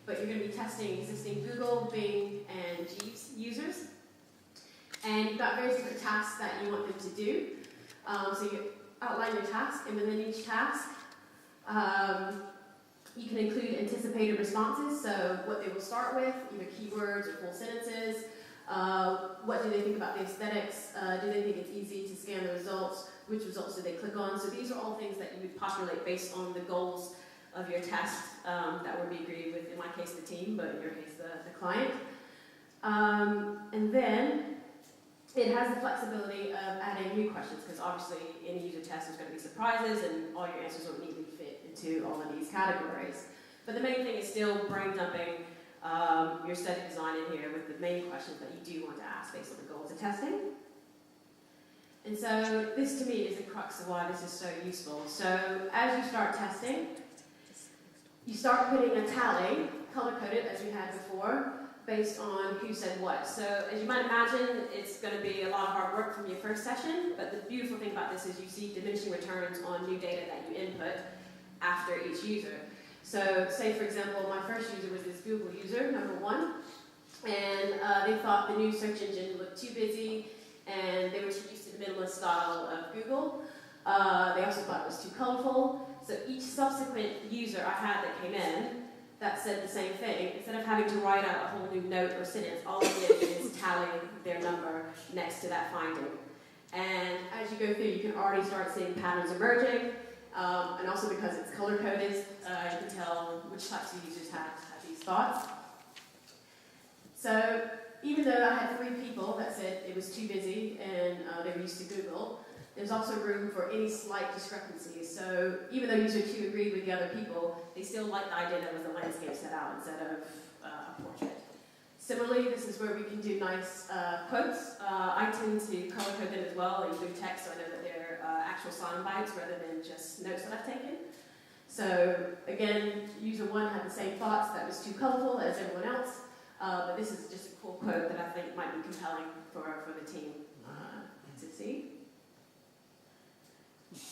but you're going to be testing existing Google, Bing, and Jeeves users. And you've got various different tasks that you want them to do. So you outline your task, and within each task, you can include anticipated responses, so what they will start with, either keywords or full sentences. What do they think about the aesthetics? Do they think it's easy to scan the results? Which results do they click on? So these are all things that you would populate based on the goals of your test that would be agreed with, in my case, the team, but in your case, the client. And then it has the flexibility of adding new questions, because obviously in a user test there's going to be surprises and all your answers won't neatly fit into all of these categories. But the main thing is still brain dumping your study design in here with the main questions that you do want to ask based on the goals of testing. And so this to me is the crux of why this is so useful. So as you start testing, you start putting a tally, color-coded as we had before, based on who said what. So as you might imagine, it's going to be a lot of hard work from your first session, but the beautiful thing about this is you see diminishing returns on new data that you input after each user. So say, for example, my first user was this Google user, number 1, and they thought the new search engine looked too busy, and they were too used to the minimalist style of Google. They also thought it was too colorful. So each subsequent user I had that came in that said the same thing, instead of having to write out a whole new note or sentence, all I did is tally their number next to that finding. And as you go through, you can already start seeing patterns emerging, and also because it's color-coded, you can tell which types of users had these thoughts. So even though I had 3 people that said it was too busy and they were used to Google, there's also room for any slight discrepancies. So even though user 2 agreed with the other people, they still liked the idea that was a landscape set out instead of a portrait. Similarly, this is where we can do nice quotes. I tend to color code them as well, include text, so I know that they're actual sound bites rather than just notes that I've taken. So again, user 1 had the same thoughts, that was too colorful as everyone else, but this is just a cool quote that I think might be compelling for the team to see.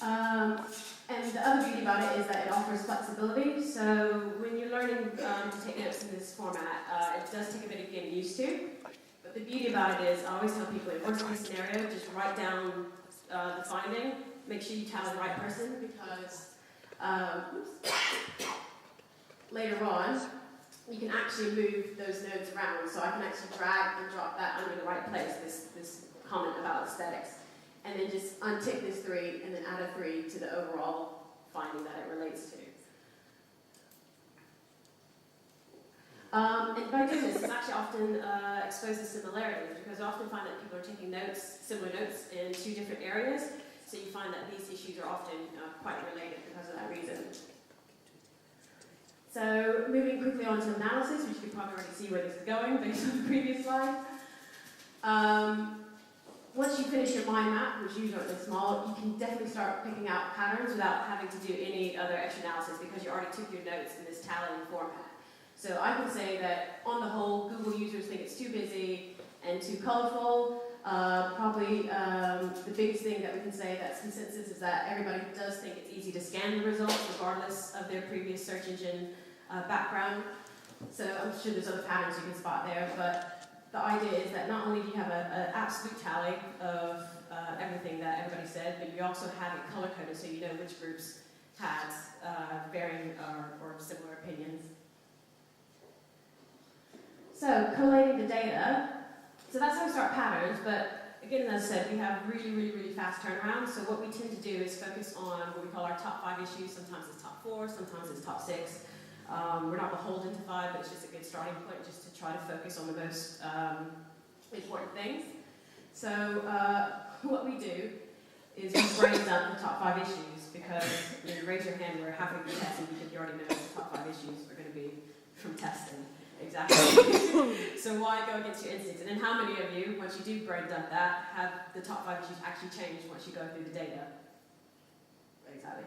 And the other beauty about it is that it offers flexibility. So when you're learning to take notes in this format, it does take a bit of getting used to. But the beauty about it is, I always tell people, in worst case scenario, just write down the finding. Make sure you tally the right person, because later on, you can actually move those nodes around. So I can actually drag and drop that under the right place, this comment about aesthetics. And then just untick this 3 and then add a 3 to the overall finding that it relates to. And by doing this, it actually often exposes similarities, because I often find that people are taking notes, similar notes in 2 different areas, so you find that these issues are often quite related because of that reason. So moving quickly on to analysis, which you can probably already see where this is going based on the previous slide. Once you finish your mind map, which usually aren't this small, you can definitely start picking out patterns without having to do any other extra analysis, because you already took your notes in this tallying format. So I can say that on the whole, Google users think it's too busy and too colorful. Probably the biggest thing that we can say that's consensus is that everybody does think it's easy to scan the results regardless of their previous search engine background. So I'm sure there's other patterns you can spot there, but the idea is that not only do you have an absolute tally of everything that everybody said, but you also have it color-coded so you know which groups had varying or similar opinions. So collating the data. So that's how we start patterns, but again, as I said, we have really fast turnaround. So what we tend to do is focus on what we call our top 5 issues. Sometimes it's top 4, sometimes it's top 6. We're not beholden to 5, but it's just a good starting point just to try to focus on the most important things. So what we do is we brain dump the top 5 issues, because you raise your hand where half of your testing, because you already know the top 5 issues are going to be from testing. Exactly. So why go against your instincts? And then how many of you, once you do brain dump that, have the top 5 issues actually change once you go through the data? Exactly.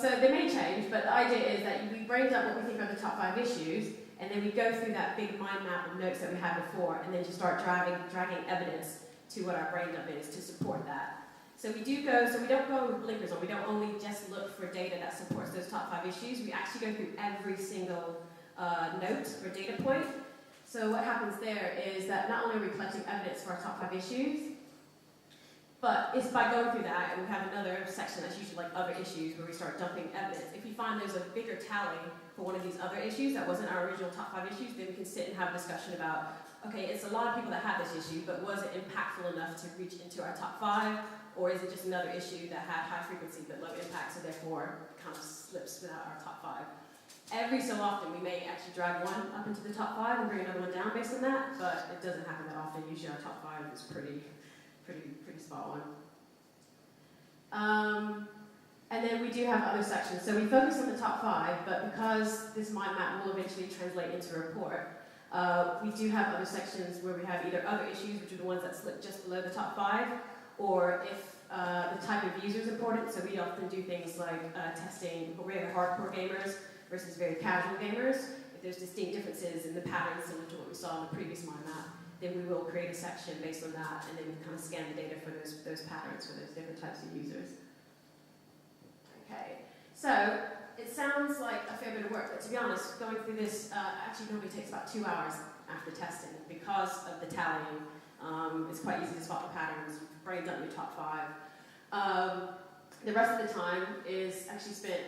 So they may change, but the idea is that we brain dump what we think are the top 5 issues, and then we go through that big mind map of notes that we had before, and then just start dragging evidence to what our brain dump is to support that. So we don't go with blinkers on. We don't only just look for data that supports those top 5 issues. We actually go through every single note or data point. So what happens there is that not only are we collecting evidence for our top 5 issues, but it's by going through that, and we have another section that's usually like other issues where we start dumping evidence. If you find there's a bigger tally for one of these other issues that wasn't our original top 5 issues, then we can sit and have a discussion about, okay, it's a lot of people that had this issue, but was it impactful enough to reach into our top 5? Or is it just another issue that had high frequency but low impact, so therefore kind of slips without our top 5? Every so often we may actually drag one up into the top 5 and bring another one down based on that, but it doesn't happen that often. Usually our top 5 is pretty spot on. And then we do have other sections. So we focus on the top 5, but because this mind map will eventually translate into a report, we do have other sections where we have either other issues, which are the ones that slip just below the top 5, or if the type of user is important. So we often do things like testing for very hardcore gamers versus very casual gamers. If there's distinct differences in the patterns similar to what we saw in the previous mind map, then we will create a section based on that, and then kind of scan the data for those patterns for those different types of users. Okay, so it sounds like a fair bit of work, but to be honest, going through this actually normally takes about 2 hours after testing because of the tallying. It's quite easy to spot the patterns, brain dump your top 5. The rest of the time is actually spent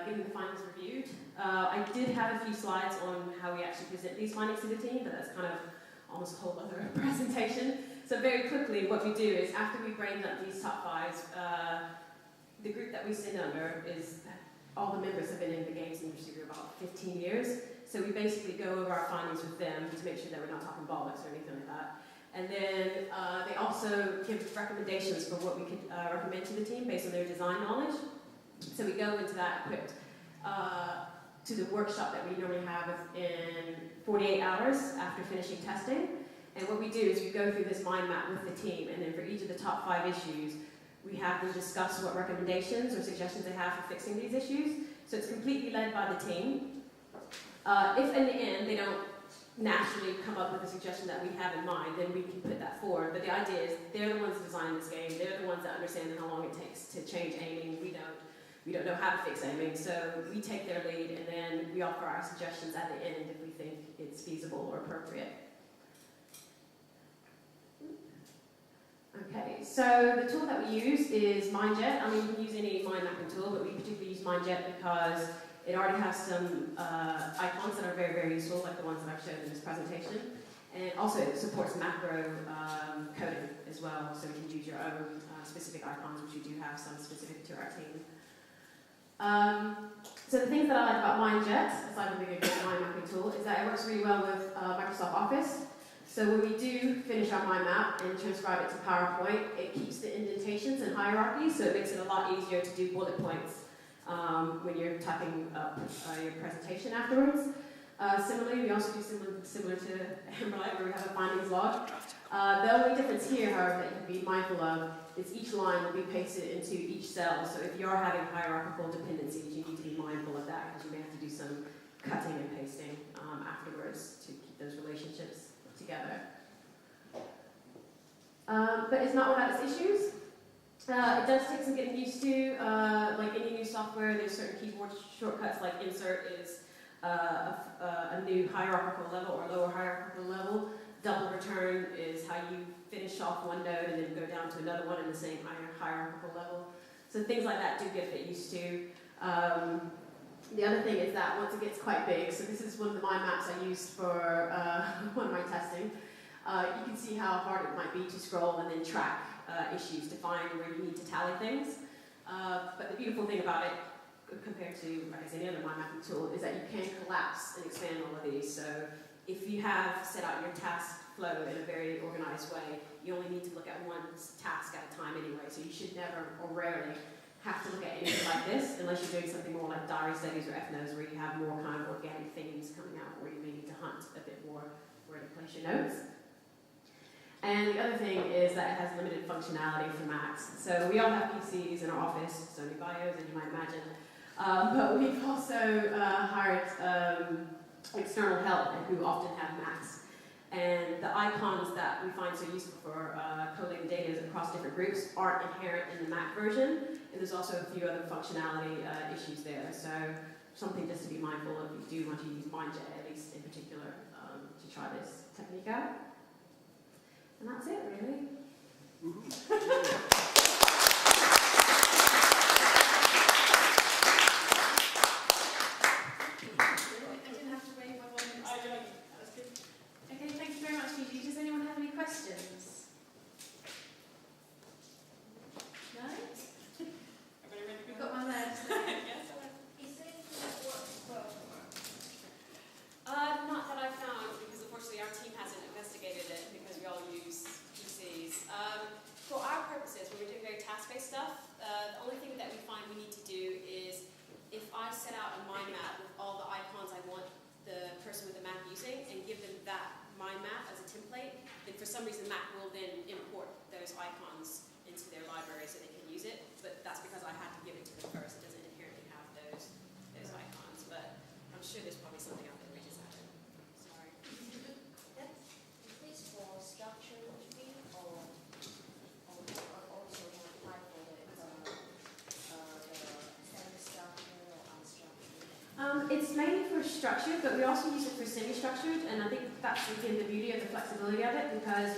getting the findings reviewed. I did have a few slides on how we actually present these findings to the team, but that's kind of almost a whole other presentation. So very quickly, what we do is after we brain dump these top 5s, the group that we sit under is all the members have been in the games industry for about 15 years. So we basically go over our findings with them to make sure that we're not talking bollocks or anything like that. And then they also give recommendations for what we could recommend to the team based on their design knowledge. So we go into that equipped to the workshop that we normally have in 48 hours after finishing testing. And what we do is we go through this mind map with the team, and then for each of the top 5 issues, we have them discuss what recommendations or suggestions they have for fixing these issues. So it's completely led by the team. If in the end they don't naturally come up with a suggestion that we have in mind, then we can put that forward. But the idea is they're the ones designing this game. They're the ones that understand how long it takes to change aiming. We don't know how to fix aiming, so we take their lead, and then we offer our suggestions at the end if we think it's feasible or appropriate. Okay, so the tool that we use is MindJet. I mean, you can use any mind mapping tool, but we particularly use MindJet because it already has some icons that are very, very useful, like the ones that I've showed in this presentation. And also it supports macro coding as well, so we can use your own specific icons, which we do have some specific to our team. So the things that I like about MindJet, aside from being a good mind mapping tool, is that it works really well with Microsoft Office. So when we do finish our mind map and transcribe it to PowerPoint, it keeps the indentations and hierarchies, so it makes it a lot easier to do bullet points when you're typing up your presentation afterwards. Similarly, we also do similar to Amberlight, where we have a findings log. The only difference here, however, that you can be mindful of is each line will be pasted into each cell. So if you are having hierarchical dependencies, you need to be mindful of that, because you may have to do some cutting and pasting afterwards to keep those relationships together. But it's not without its issues. It does take some getting used to. Like any new software, there's certain keyboard shortcuts, like insert is a new hierarchical level or lower hierarchical level. Double return is how you finish off one node and then go down to another one in the same hierarchical level. So things like that do get a bit used to. The other thing is that once it gets quite big, so this is one of the mind maps I used for one of my testing, you can see how hard it might be to scroll and then track issues to find where you need to tally things. But the beautiful thing about it, compared to, I guess, any other mind mapping tool, is that you can collapse and expand all of these. So if you have set out your task flow in a very organized way, you only need to look at one task at a time anyway, so you should never or rarely have to look at anything like this unless you're doing something more like diary studies or FNOs, where you have more kind of organic themes coming out, where you may need to hunt a bit more where to place your notes. And the other thing is that it has limited functionality for Macs. So we all have PCs in our office, Sony Bios, as you might imagine. But we've also hired external help who often have Macs. And the icons that we find so useful for collating data across different groups aren't inherent in the Mac version. And there's also a few other functionality issues there. So something just to be mindful of if you do want to use MindJet, at least in particular, to try this technique out. And that's it, really. Okay, thank you very much, GiGi. Does anyone have any questions? No? You've got one there. Yes, I have. Is there anything that works well for her? Not that I've found, because unfortunately our team hasn't investigated it because we all use PCs. For our purposes, when we're doing very task-based stuff, the only thing that we find we need to do is if I set out a mind map with all the icons I want the person with the map using and give them that mind map as a template, then for some reason Mac will then import those icons into their library so they can use it. But that's because I had to give it to them first. It doesn't inherently have those icons. But I'm sure there's probably something out there we just haven't. Sorry. Yep. Is this for structure tree or also have apply for the semi-structure or unstructured? It's mainly for structured, but we also use it for semi-structured, and I think that's again the beauty of the flexibility of it, because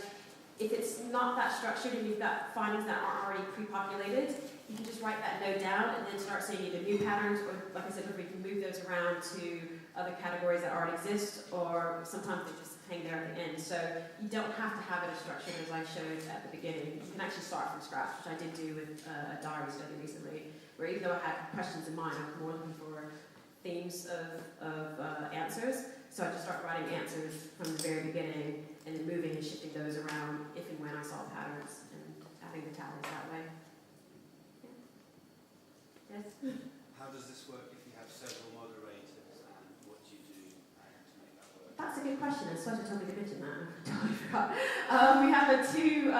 if it's not that structured and you've got findings that aren't already pre-populated, you can just write that node down and then start seeing either new patterns, or like I said, we can move those around to other categories that already exist, or sometimes they just hang there at the end. So you don't have to have it as structured as I showed at the beginning. You can actually start from scratch, which I did do with a diary study recently, where even though I had questions in mind, I was more looking for themes of answers. So I just start writing answers from the very beginning and then moving and shifting those around if and when I saw patterns and adding the tallies that way. Yeah. Yes? How does this work if you have several moderators, and what do you do to make that work? That's a good question. And Sweta told me to mention that. I totally forgot. We have a two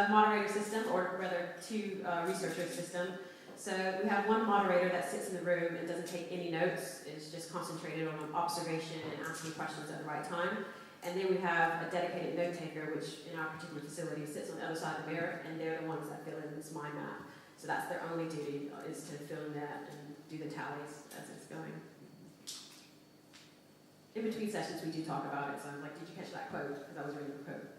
moderator system, or rather two researcher system. So we have one moderator that sits in the room and doesn't take any notes. It's just concentrated on observation and asking questions at the right time. And then we have a dedicated note taker, which in our particular facility sits on the other side of the mirror, and they're the ones that fill in this mind map. So that's their only duty, is to fill in that and do the tallies as it's going. In between sessions, we do talk about it. So I was like, did you catch that quote? Because I was reading the quote.